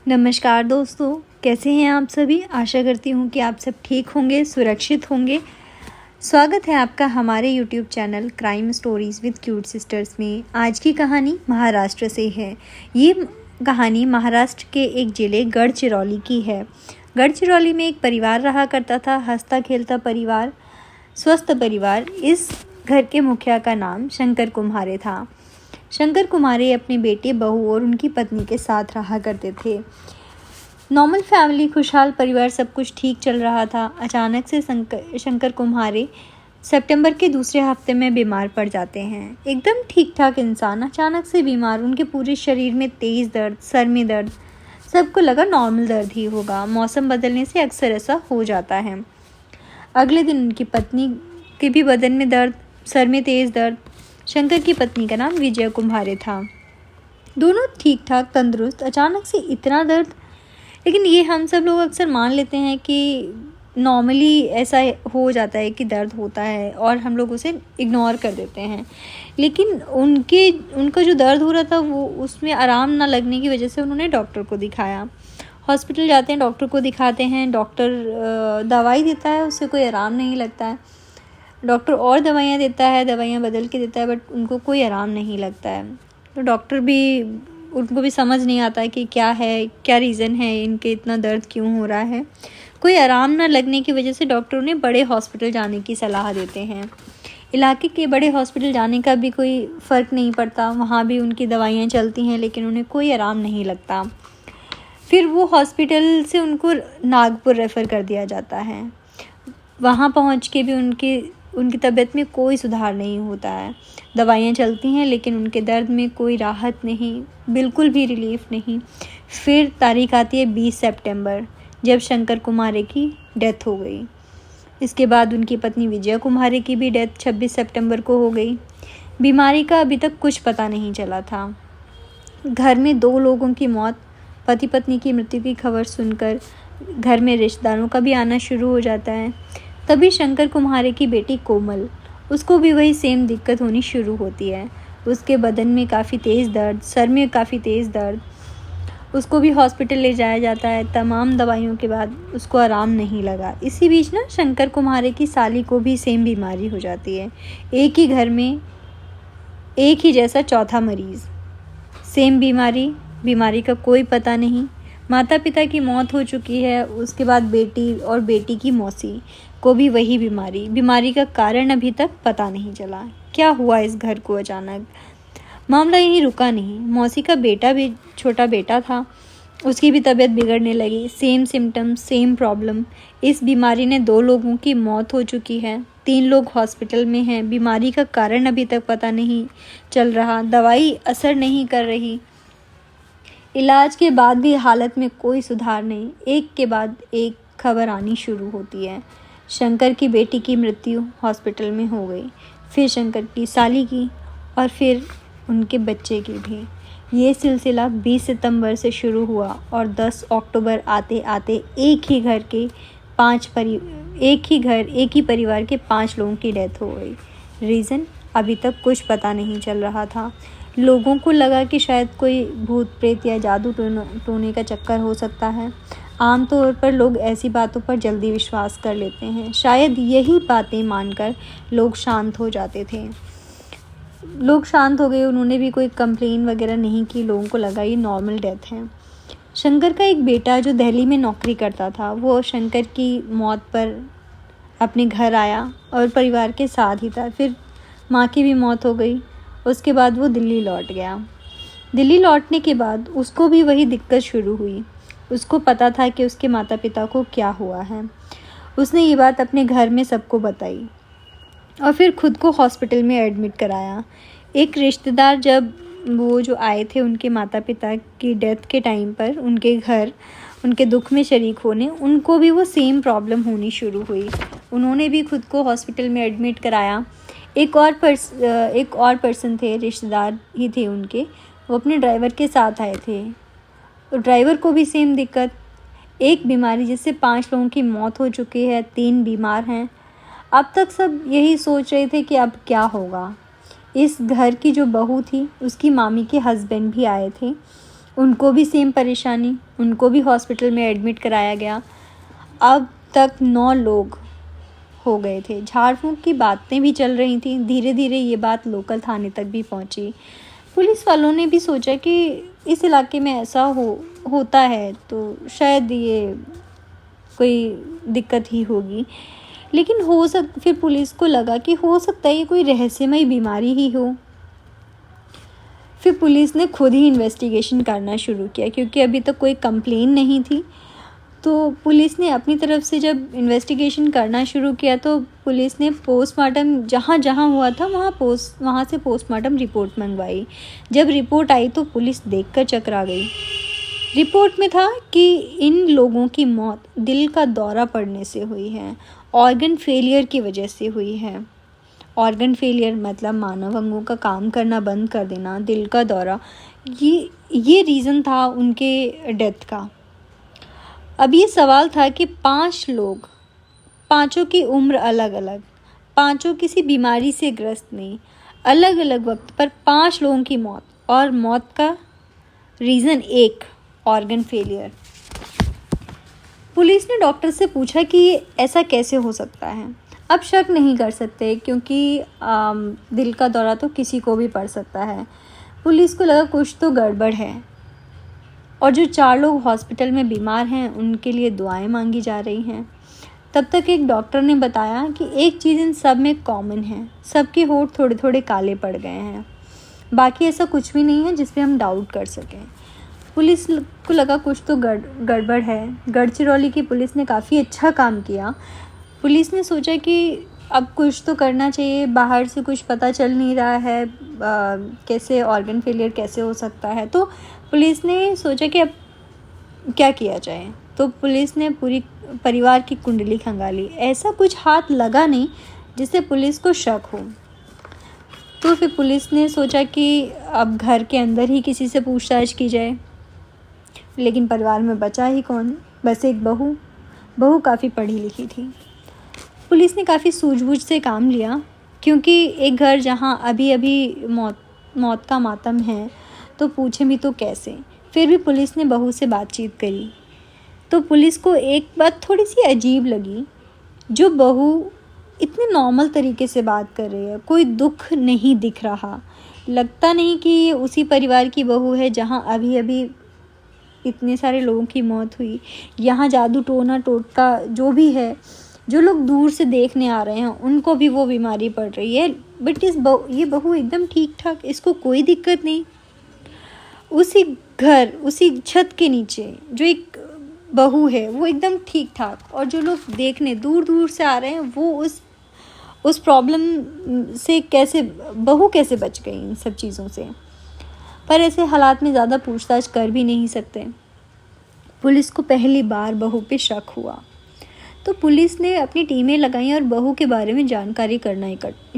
नमस्कार दोस्तों, कैसे हैं आप सभी। आशा करती हूँ कि आप सब ठीक होंगे, सुरक्षित होंगे। स्वागत है आपका हमारे YouTube channel crime stories with cute sisters में। आज की कहानी महाराष्ट्र से है। ये कहानी महाराष्ट्र के एक ज़िले गढ़चिरौली की है। गढ़चिरौली में एक परिवार रहा करता था, हंसता खेलता परिवार, स्वस्थ परिवार। इस घर के मुखिया का नाम शंकर कुम्हारे था। शंकर कुमारे अपने बेटे, बहू और उनकी पत्नी के साथ रहा करते थे। नॉर्मल फैमिली, खुशहाल परिवार, सब कुछ ठीक चल रहा था। अचानक से शंकर कुम्हारे सितंबर के दूसरे हफ्ते में बीमार पड़ जाते हैं। एकदम ठीक ठाक इंसान अचानक से बीमार। उनके पूरे शरीर में तेज़ दर्द, सर में दर्द। सबको लगा नॉर्मल दर्द ही होगा, मौसम बदलने से अक्सर ऐसा हो जाता है। अगले दिन उनकी पत्नी के भी बदन में दर्द, सर में तेज़ दर्द। शंकर की पत्नी का नाम विजय कुम्हारे था। दोनों ठीक ठाक तंदुरुस्त, अचानक से इतना दर्द। लेकिन ये हम सब लोग अक्सर मान लेते हैं कि नॉर्मली ऐसा हो जाता है कि दर्द होता है और हम लोग उसे इग्नोर कर देते हैं। लेकिन उनका जो दर्द हो रहा था वो उसमें आराम ना लगने की वजह से उन्होंने डॉक्टर को दिखाया। हॉस्पिटल जाते हैं, डॉक्टर को दिखाते हैं। डॉक्टर दवाई देता है, उससे कोई आराम नहीं लगता है। डॉक्टर और दवाइयाँ देता है, दवाइयाँ बदल के देता है, बट उनको कोई आराम नहीं लगता है। तो उनको भी समझ नहीं आता है कि क्या है, क्या रीज़न है, इनके इतना दर्द क्यों हो रहा है। कोई आराम ना लगने की वजह से डॉक्टर उन्हें बड़े हॉस्पिटल जाने की सलाह देते हैं। इलाके के बड़े हॉस्पिटल जाने का भी कोई फ़र्क नहीं पड़ता, वहाँ भी उनकी दवाइयाँ चलती हैं, लेकिन उन्हें कोई आराम नहीं लगता। फिर वो हॉस्पिटल से उनको नागपुर रेफ़र कर दिया जाता है। वहाँ पहुँच के भी उनकी तबीयत में कोई सुधार नहीं होता है। दवाइयाँ चलती हैं लेकिन उनके दर्द में कोई राहत नहीं, बिल्कुल भी रिलीफ नहीं। फिर तारीख आती है 20 सितंबर, जब शंकर कुमारे की डेथ हो गई। इसके बाद उनकी पत्नी विजय कुम्हारे की भी डेथ 26 सितंबर को हो गई। बीमारी का अभी तक कुछ पता नहीं चला था। घर में 2 लोगों की मौत, पति पत्नी की मृत्यु की खबर सुनकर घर में रिश्तेदारों का भी आना शुरू हो जाता है। तभी शंकर कुम्हारे की बेटी कोमल, उसको भी वही सेम दिक्कत होनी शुरू होती है। उसके बदन में काफ़ी तेज़ दर्द, सर में काफ़ी तेज़ दर्द। उसको भी हॉस्पिटल ले जाया जाता है। तमाम दवाइयों के बाद उसको आराम नहीं लगा। इसी बीच ना शंकर कुम्हारे की साली को भी सेम बीमारी हो जाती है। एक ही घर में एक ही जैसा चौथा मरीज़, सेम बीमारी का कोई पता नहीं। माता पिता की मौत हो चुकी है। उसके बाद बेटी और बेटी की मौसी को भी वही बीमारी का कारण अभी तक पता नहीं चला। क्या हुआ इस घर को अचानक। मामला यहीं रुका नहीं। मौसी का बेटा भी, छोटा बेटा था, उसकी भी तबीयत बिगड़ने लगी। Same symptom, same problem. इस बीमारी ने 2 लोगों की मौत हो चुकी है। 3 लोग हॉस्पिटल में हैं। बीमारी का कारण अभी तक पता नहीं चल रहा। दवाई असर नहीं कर रही। इलाज के बाद भी हालत में कोई सुधार नहीं। एक के बाद एक खबर आनी शुरू होती है। शंकर की बेटी की मृत्यु हॉस्पिटल में हो गई, फिर शंकर की साली की, और फिर उनके बच्चे की भी। ये सिलसिला 20 सितंबर से शुरू हुआ और 10 अक्टूबर आते आते एक ही परिवार के 5 लोगों की डेथ हो गई। रीज़न अभी तक कुछ पता नहीं चल रहा था। लोगों को लगा कि शायद कोई भूत प्रेत या जादू टोने का चक्कर हो सकता है। आमतौर पर लोग ऐसी बातों पर जल्दी विश्वास कर लेते हैं। शायद यही बातें मानकर लोग शांत हो जाते थे। लोग शांत हो गए, उन्होंने भी कोई कंप्लेन वगैरह नहीं की। लोगों को लगा ये नॉर्मल डेथ है। शंकर का एक बेटा जो दिल्ली में नौकरी करता था, वो शंकर की मौत पर अपने घर आया और परिवार के साथ ही था। फिर माँ की भी मौत हो गई। उसके बाद वो दिल्ली लौट गया। दिल्ली लौटने के बाद उसको भी वही दिक्कत शुरू हुई। उसको पता था कि उसके माता पिता को क्या हुआ है। उसने ये बात अपने घर में सबको बताई और फिर खुद को हॉस्पिटल में एडमिट कराया। एक रिश्तेदार जब वो जो आए थे उनके माता पिता की डेथ के टाइम पर उनके घर, उनके दुख में शरीक होने, उनको भी वो सेम प्रॉब्लम होनी शुरू हुई। उन्होंने भी खुद को हॉस्पिटल में एडमिट कराया। एक और पर्सन थे, रिश्तेदार ही थे उनके, वो अपने ड्राइवर के साथ आए थे। ड्राइवर को भी सेम दिक्कत, एक बीमारी जिससे 5 लोगों की मौत हो चुकी है, 3 बीमार हैं। अब तक सब यही सोच रहे थे कि अब क्या होगा। इस घर की जो बहू थी, उसकी मामी के हस्बैंड भी आए थे। उनको भी सेम परेशानी, उनको भी हॉस्पिटल में एडमिट कराया गया। अब तक 9 लोग हो गए थे। झाड़ फूँक की बातें भी चल रही थी। धीरे धीरे ये बात लोकल थाने तक भी पहुंची। पुलिस वालों ने भी सोचा कि इस इलाके में ऐसा होता है तो शायद ये कोई दिक्कत ही होगी, लेकिन फिर पुलिस को लगा कि हो सकता है ये कोई रहस्यमय बीमारी ही हो। फिर पुलिस ने खुद ही इन्वेस्टिगेशन करना शुरू किया, क्योंकि अभी तक कोई कंप्लेन नहीं थी। तो पुलिस ने अपनी तरफ से जब इन्वेस्टिगेशन करना शुरू किया तो पुलिस ने पोस्टमार्टम जहाँ जहाँ हुआ था वहाँ से पोस्टमार्टम रिपोर्ट मंगवाई। जब रिपोर्ट आई तो पुलिस देखकर चकरा गई। रिपोर्ट में था कि इन लोगों की मौत दिल का दौरा पड़ने से हुई है, ऑर्गन फेलियर की वजह से हुई है। ऑर्गन फेलियर मतलब मानव अंगों का काम करना बंद कर देना, दिल का दौरा, ये रीज़न था उनके डेथ का। अब ये सवाल था कि 5 लोग, पांचों की उम्र अलग अलग, पांचों किसी बीमारी से ग्रस्त नहीं, अलग अलग वक्त पर 5 लोगों की मौत, और मौत का रीज़न एक, ऑर्गन फेलियर। पुलिस ने डॉक्टर से पूछा कि ये ऐसा कैसे हो सकता है। अब शक नहीं कर सकते क्योंकि दिल का दौरा तो किसी को भी पड़ सकता है। पुलिस को लगा कुछ तो गड़बड़ है, और जो 4 लोग हॉस्पिटल में बीमार हैं उनके लिए दुआएं मांगी जा रही हैं। तब तक एक डॉक्टर ने बताया कि एक चीज़ इन सब में कॉमन है, सबके होंठ थोड़े थोड़े काले पड़ गए हैं, बाकी ऐसा कुछ भी नहीं है जिस पे हम डाउट कर सकें। पुलिस को लगा कुछ तो गड़बड़ है। गढ़चिरौली की पुलिस ने काफ़ी अच्छा काम किया। पुलिस ने सोचा कि अब कुछ तो करना चाहिए, बाहर से कुछ पता चल नहीं रहा है, कैसे ऑर्गन फेलियर कैसे हो सकता है। तो पुलिस ने सोचा कि अब क्या किया जाए। तो पुलिस ने पूरी परिवार की कुंडली खंगाली। ऐसा कुछ हाथ लगा नहीं जिससे पुलिस को शक हो। तो फिर पुलिस ने सोचा कि अब घर के अंदर ही किसी से पूछताछ की जाए, लेकिन परिवार में बचा ही कौन, बस एक बहू काफ़ी पढ़ी लिखी थी। पुलिस ने काफ़ी सूझबूझ से काम लिया, क्योंकि एक घर जहाँ अभी अभी मौत का मातम है तो पूछे भी तो कैसे। फिर भी पुलिस ने बहू से बातचीत करी तो पुलिस को एक बात थोड़ी सी अजीब लगी। जो बहू इतने नॉर्मल तरीके से बात कर रही है, कोई दुख नहीं दिख रहा, लगता नहीं कि ये उसी परिवार की बहू है जहाँ अभी अभी इतने सारे लोगों की मौत हुई। यहाँ जादू टोना टोटका जो भी है, जो लोग दूर से देखने आ रहे हैं उनको भी वो बीमारी पड़ रही है, बट ये बहू एकदम ठीक ठाक, इसको कोई दिक्कत नहीं। उसी घर, उसी छत के नीचे जो एक बहू है वो एकदम ठीक ठाक, और जो लोग देखने दूर दूर से आ रहे हैं वो उस प्रॉब्लम से बहू कैसे बच गई इन सब चीज़ों से। पर ऐसे हालात में ज़्यादा पूछताछ कर भी नहीं सकते। पुलिस को पहली बार बहू पे शक हुआ तो पुलिस ने अपनी टीमें लगाई और बहू के बारे में जानकारी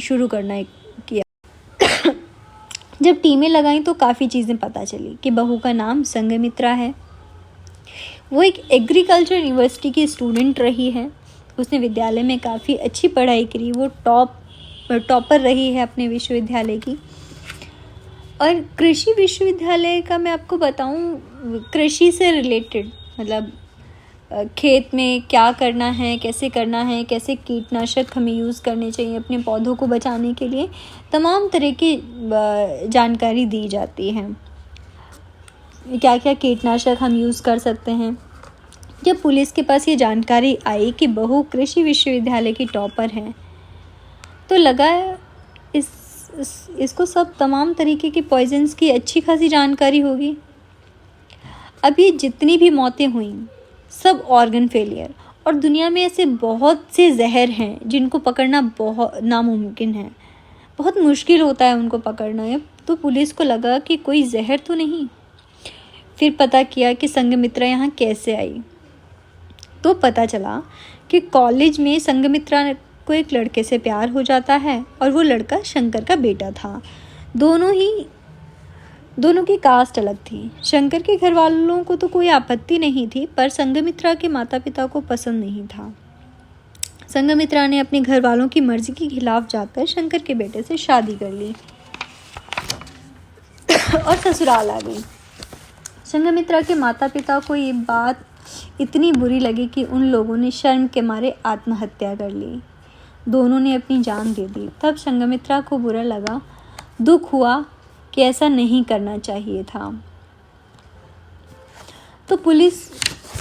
शुरू करना किया। जब टीमें लगाई तो काफ़ी चीज़ें पता चली कि बहू का नाम संघमित्रा है। वो एक एग्रीकल्चर यूनिवर्सिटी की स्टूडेंट रही है। उसने विद्यालय में काफ़ी अच्छी पढ़ाई करी, वो टॉपर रही है अपने विश्वविद्यालय की। और कृषि विश्वविद्यालय का मैं आपको बताऊं, कृषि से रिलेटेड, मतलब खेत में क्या करना है, कैसे कीटनाशक हमें यूज़ करने चाहिए अपने पौधों को बचाने के लिए, तमाम तरह की जानकारी दी जाती है। क्या क्या कीटनाशक हम यूज़ कर सकते हैं। जब पुलिस के पास ये जानकारी आई कि बहू कृषि विश्वविद्यालय की टॉपर हैं, तो लगा इसको सब तमाम तरीके के पॉइजन्स की अच्छी खासी जानकारी होगी। अब ये जितनी भी मौतें हुई सब ऑर्गन फेलियर, और दुनिया में ऐसे बहुत से जहर हैं जिनको पकड़ना बहुत नामुमकिन है, बहुत मुश्किल होता है उनको पकड़ना है। तो पुलिस को लगा कि कोई जहर तो नहीं। फिर पता किया कि संघमित्रा यहाँ कैसे आई। तो पता चला कि कॉलेज में संघमित्रा को एक लड़के से प्यार हो जाता है, और वो लड़का शंकर का बेटा था। दोनों की कास्ट अलग थी। शंकर के घर वालों को तो कोई आपत्ति नहीं थी, पर संघमित्रा के माता पिता को पसंद नहीं था। संघमित्रा ने अपने घर वालों की मर्जी के खिलाफ जाकर शंकर के बेटे से शादी कर ली और ससुराल आ गई। संघमित्रा के माता पिता को ये बात इतनी बुरी लगी कि उन लोगों ने शर्म के मारे आत्महत्या कर ली। दोनों ने अपनी जान दे दी। तब संघमित्रा को बुरा लगा, दुख हुआ कि ऐसा नहीं करना चाहिए था। तो पुलिस,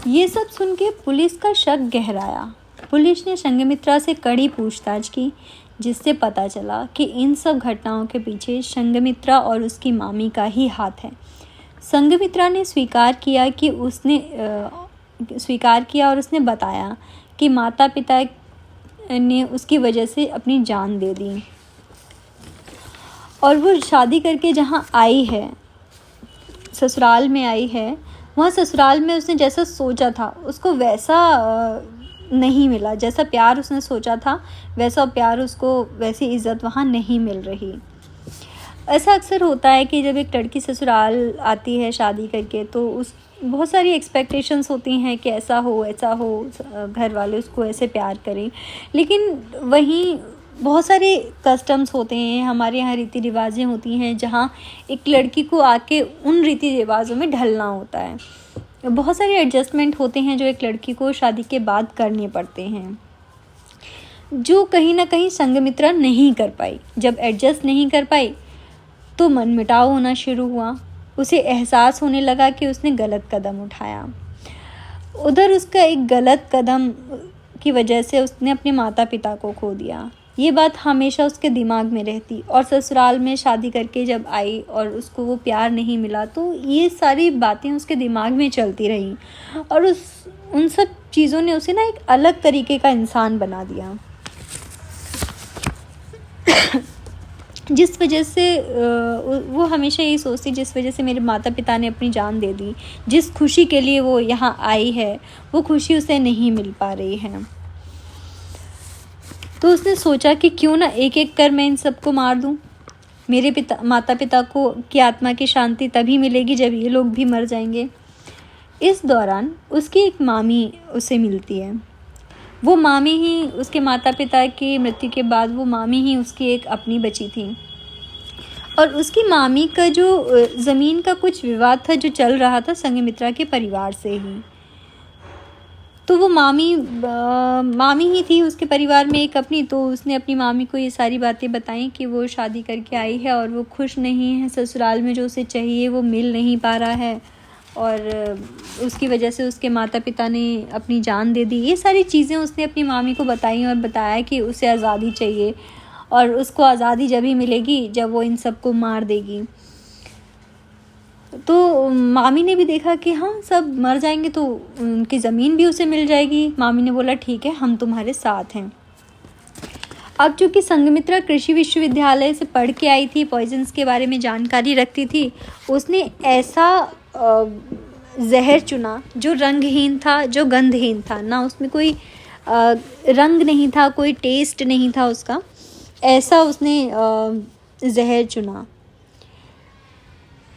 ये सब सुन के पुलिस का शक गहराया। पुलिस ने संघमित्रा से कड़ी पूछताछ की, जिससे पता चला कि इन सब घटनाओं के पीछे संघमित्रा और उसकी मामी का ही हाथ है। संघमित्रा ने स्वीकार किया और उसने बताया कि माता पिता ने उसकी वजह से अपनी जान दे दी और वो शादी करके जहाँ आई है, ससुराल में आई है, वहाँ ससुराल में उसने जैसा सोचा था उसको वैसा नहीं मिला। जैसा प्यार उसने सोचा था वैसा प्यार उसको, वैसी इज़्ज़त वहाँ नहीं मिल रही। ऐसा अक्सर होता है कि जब एक लड़की ससुराल आती है शादी करके तो उस बहुत सारी एक्सपेक्टेशंस होती हैं कि ऐसा हो, घर वाले उसको ऐसे प्यार करें। लेकिन वहीं बहुत सारे कस्टम्स होते हैं, हमारे यहाँ रीति रिवाजें होती हैं जहाँ एक लड़की को आके उन रीति रिवाजों में ढलना होता है। बहुत सारे एडजस्टमेंट होते हैं जो एक लड़की को शादी के बाद करने पड़ते हैं, जो कहीं ना कहीं संघमित्रा नहीं कर पाई। जब एडजस्ट नहीं कर पाई तो मनमुटाव होना शुरू हुआ। उसे एहसास होने लगा कि उसने गलत कदम उठाया। उधर उसका एक गलत कदम की वजह से उसने अपने माता पिता को खो दिया। ये बात हमेशा उसके दिमाग में रहती और ससुराल में शादी करके जब आई और उसको वो प्यार नहीं मिला तो ये सारी बातें उसके दिमाग में चलती रहीं और उन सब चीज़ों ने उसे ना एक अलग तरीके का इंसान बना दिया। जिस वजह से वो हमेशा यही सोचती, जिस वजह से मेरे माता पिता ने अपनी जान दे दी, जिस खुशी के लिए वो यहाँ आई है वो खुशी उसे नहीं मिल पा रही है। तो उसने सोचा कि क्यों ना एक एक कर मैं इन सबको मार दूं। मेरे माता पिता को की आत्मा की शांति तभी मिलेगी जब ये लोग भी मर जाएंगे। इस दौरान उसकी एक मामी उसे मिलती है। वो मामी ही उसके माता पिता की मृत्यु के बाद वो मामी ही उसकी एक अपनी बची थी और उसकी मामी का जो ज़मीन का कुछ विवाद था जो चल रहा था संघमित्रा के परिवार से ही। तो वो मामी ही थी उसके परिवार में एक अपनी। तो उसने अपनी मामी को ये सारी बातें बताई कि वो शादी करके आई है और वो खुश नहीं है, ससुराल में जो उसे चाहिए वो मिल नहीं पा रहा है और उसकी वजह से उसके माता पिता ने अपनी जान दे दी। ये सारी चीज़ें उसने अपनी मामी को बताई और बताया कि उसे आज़ादी चाहिए और उसको आज़ादी जब ही मिलेगी जब वो इन सबको मार देगी। तो मामी ने भी देखा कि हाँ सब मर जाएंगे तो उनकी ज़मीन भी उसे मिल जाएगी। मामी ने बोला ठीक है, हम तुम्हारे साथ हैं। अब चूँकि संघमित्रा कृषि विश्वविद्यालय से पढ़ के आई थी, पॉइजन्स के बारे में जानकारी रखती थी, उसने ऐसा जहर चुना जो रंगहीन था, जो गंधहीन था, ना उसमें कोई रंग नहीं था, कोई टेस्ट नहीं था उसका। ऐसा उसने जहर चुना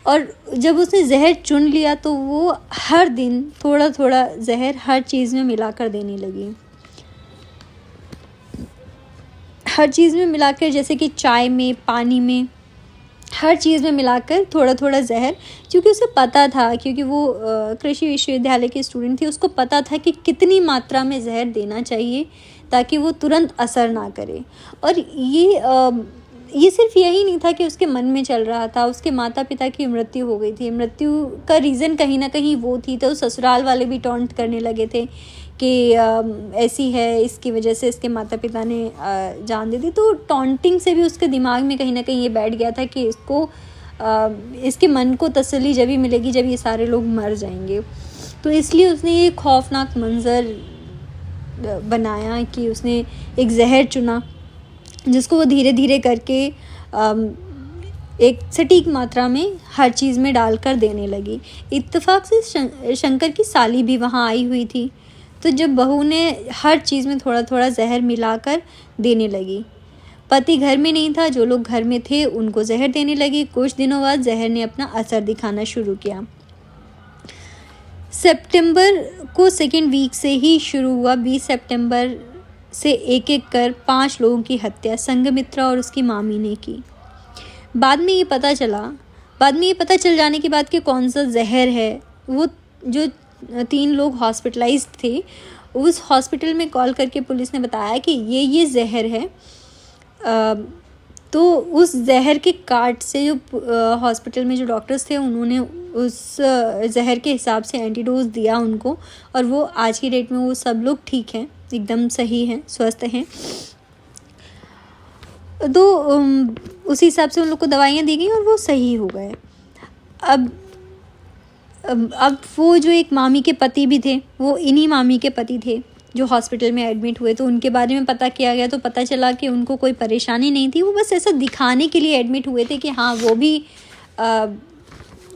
और जब उसने जहर चुन लिया तो वो हर दिन थोड़ा थोड़ा जहर हर चीज़ में मिलाकर देने लगी। हर चीज़ में मिलाकर, जैसे कि चाय में, पानी में, हर चीज़ में मिलाकर थोड़ा थोड़ा जहर। क्योंकि उसे पता था, क्योंकि वो कृषि विश्वविद्यालय की स्टूडेंट थी, उसको पता था कि कितनी मात्रा में जहर देना चाहिए ताकि वो तुरंत असर ना करे। और ये सिर्फ यही नहीं था कि उसके मन में चल रहा था, उसके माता पिता की मृत्यु हो गई थी। मृत्यु का रीज़न कहीं ना कहीं वो थी। तो ससुराल वाले भी टॉन्ट करने लगे थे कि ऐसी है, इसकी वजह से इसके माता पिता ने जान दे दी। तो टॉन्टिंग से भी उसके दिमाग में कहीं ना कहीं ये बैठ गया था कि इसके मन को तसल्ली जब ही मिलेगी जब ये सारे लोग मर जाएंगे। तो इसलिए उसने ये खौफनाक मंज़र बनाया कि उसने एक जहर चुना जिसको वो धीरे धीरे करके एक सटीक मात्रा में हर चीज़ में डालकर देने लगी। इत्तेफाक से शंकर की साली भी वहाँ आई हुई थी। तो जब बहू ने हर चीज़ में थोड़ा थोड़ा जहर मिलाकर देने लगी, पति घर में नहीं था, जो लोग घर में थे उनको जहर देने लगी। कुछ दिनों बाद जहर ने अपना असर दिखाना शुरू किया। सितंबर को सेकेंड वीक से ही शुरू हुआ। 20 सितंबर से एक एक कर 5 लोगों की हत्या संघमित्रा और उसकी मामी ने की। बाद में ये पता चला बाद में ये पता चल जाने के बाद कि कौन सा जहर है, वो जो 3 लोग हॉस्पिटलाइज्ड थे उस हॉस्पिटल में कॉल करके पुलिस ने बताया कि ये जहर है। तो उस जहर के कार्ड से जो हॉस्पिटल में जो डॉक्टर्स थे उन्होंने उस जहर के हिसाब से एंटीडोज दिया उनको, और वो आज की डेट में वो सब लोग ठीक हैं, एकदम सही हैं, स्वस्थ हैं। तो उसी हिसाब से उन लोग को दवाइयाँ दी गई और वो सही हो गए। अब वो जो एक मामी के पति भी थे, वो इन्हीं मामी के पति थे जो हॉस्पिटल में एडमिट हुए। तो उनके बारे में पता किया गया तो पता चला कि उनको कोई परेशानी नहीं थी, वो बस ऐसा दिखाने के लिए एडमिट हुए थे कि हाँ वो भी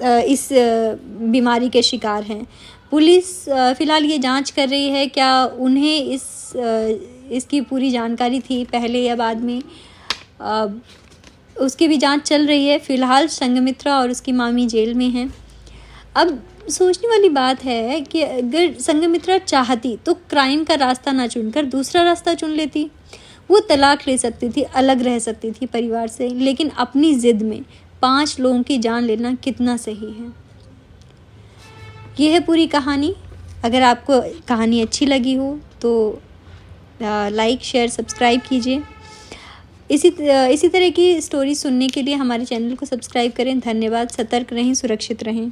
इस बीमारी के शिकार हैं। पुलिस फ़िलहाल ये जांच कर रही है क्या उन्हें इसकी पूरी जानकारी थी पहले या बाद में, उसकी भी जांच चल रही है। फ़िलहाल संघमित्रा और उसकी मामी जेल में हैं। अब सोचने वाली बात है कि अगर संघमित्रा चाहती तो क्राइम का रास्ता ना चुनकर दूसरा रास्ता चुन लेती। वो तलाक ले सकती थी, अलग रह सकती थी परिवार से, लेकिन अपनी ज़िद में 5 लोगों की जान लेना कितना सही है। ये है पूरी कहानी। अगर आपको कहानी अच्छी लगी हो तो लाइक, शेयर, सब्सक्राइब कीजिए। इसी तरह की स्टोरी सुनने के लिए हमारे चैनल को सब्सक्राइब करें। धन्यवाद। सतर्क रहें, सुरक्षित रहें।